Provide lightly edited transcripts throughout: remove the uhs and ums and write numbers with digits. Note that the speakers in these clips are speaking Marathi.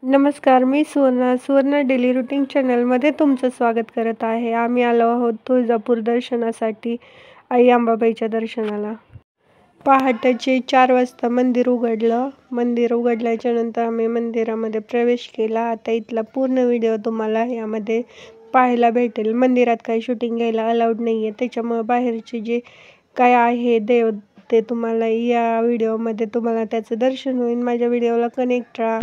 नमस्कार, मी सुवर्ण डेली रुटीन चॅनलमध्ये तुमचं स्वागत करत आहे. आम्ही आलो आहोत तुळजापूर दर्शनासाठी, आई अंबाबाईच्या दर्शनाला. पहाटेचे 4 वाजता मंदिर उघडलं. मंदिर उघडल्याच्या नंतर आम्ही मंदिरामध्ये प्रवेश केला. आता इथला पूर्ण व्हिडिओ तुम्हाला यामध्ये पाहायला भेटेल. मंदिरात काही शूटिंग घ्यायला अलाउड नाही आहे, त्याच्यामुळे बाहेरचे जे काय आहे देव ते तुम्हाला या व्हिडिओमध्ये त्याचं दर्शन होईल. माझ्या व्हिडिओला कनेक्ट राहा.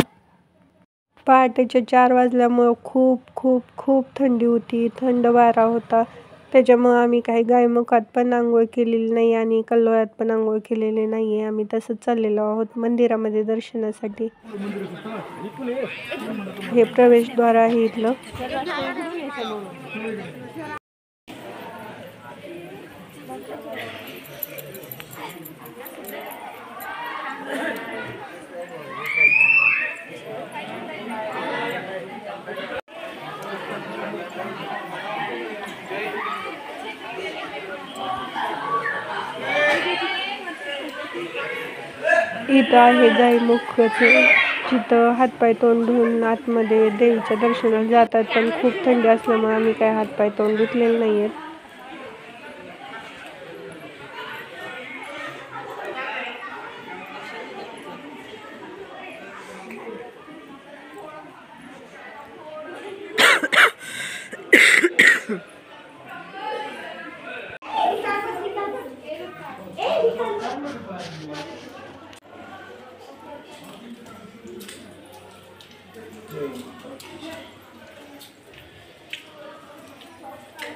पहाटेच्या 4 वाजल्यामुळं खूप खूप खूप थंडी होती, थंड वारा होता. त्याच्यामुळं आम्ही काही गायमुखात पण अंघोळ केलेली नाही आणि कल्लोळात पण अंघोळ केलेली नाही आहे. आम्ही तसंच चाललेलो आहोत मंदिरामध्ये दर्शनासाठी. हे प्रवेशद्वार आहे इथलं. इथं आहे गायमुखाचं, जिथं हातपाय तोंड धुवून आतमध्ये देवीच्या दर्शनाला जातात. पण खूप थंडी असल्यामुळे आम्ही काय हातपाय तोंड धुतलेले नाही आहेत.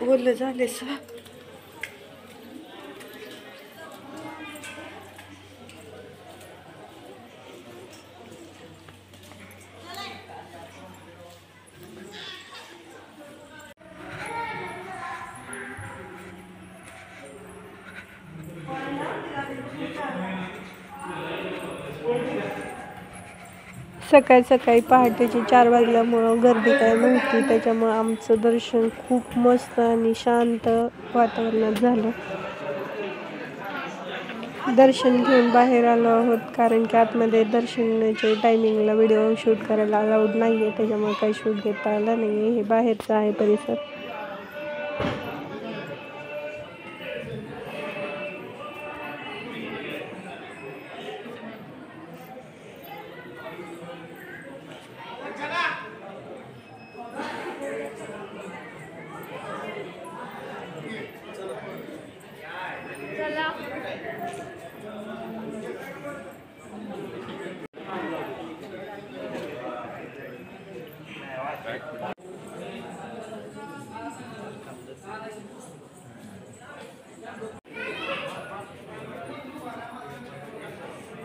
बोललं झाले सर. सकाळी सकाळी पहाटेचे 4 वाजल्यामुळं गर्दी काय नव्हती, त्याच्यामुळं आमचं दर्शन खूप मस्त आणि शांत वातावरणात झालं. दर्शन घेऊन बाहेर आलो आहोत, कारण की आतमध्ये दर्शनाच्या टायमिंगला व्हिडिओ शूट करायला अलाउड नाही आहे, त्याच्यामुळे काही शूट घेता आला नाही आहे. हे बाहेरचं आहे परिसर.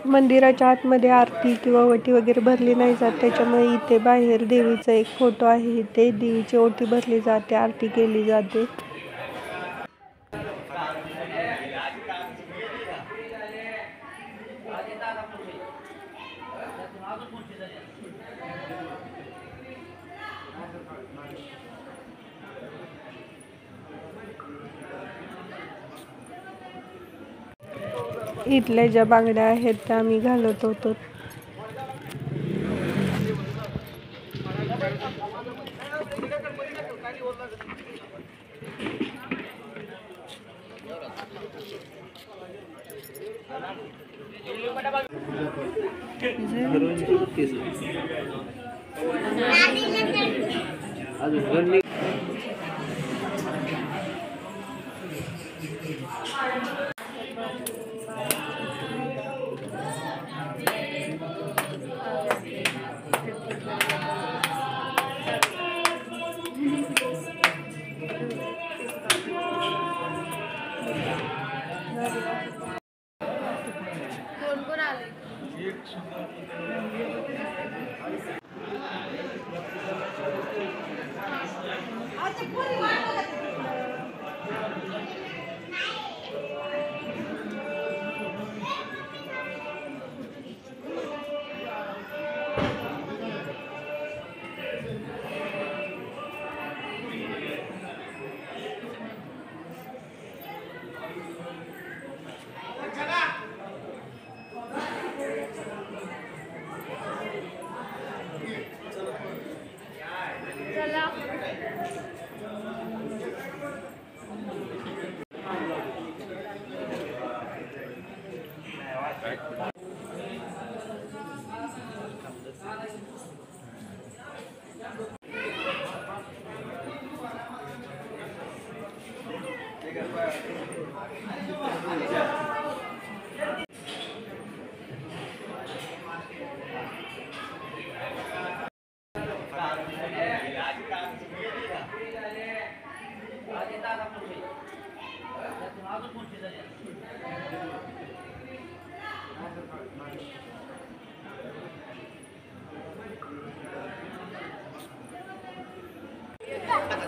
मंदिराच्या आतमध्ये आरती किंवा ओटी वगैरे भरली नाही जात, त्याच्यामुळे इथे बाहेर देवीचा एक फोटो आहे. इथे देवीची ओटी भरली जाते, आरती केली जाते. इथल्या ज्या बांगड्या आहेत त्या आम्ही घालत होतो.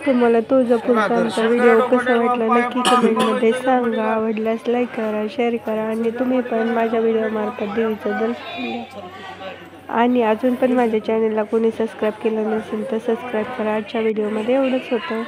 तुम्हाला तुळजापूरचा आमचा व्हिडिओ कसा वाटला नक्की कमेंटमध्ये सांगा. आवडल्यास लाईक करा, शेअर करा आणि तुम्ही पण माझ्या व्हिडिओमार्फत देवीचं दर्शन घ्या. आणि अजून पण माझ्या चॅनलला कोणी सबस्क्राईब केलं नसेल तर सबस्क्राईब करा. आजच्या व्हिडिओमध्ये एवढंच होतं.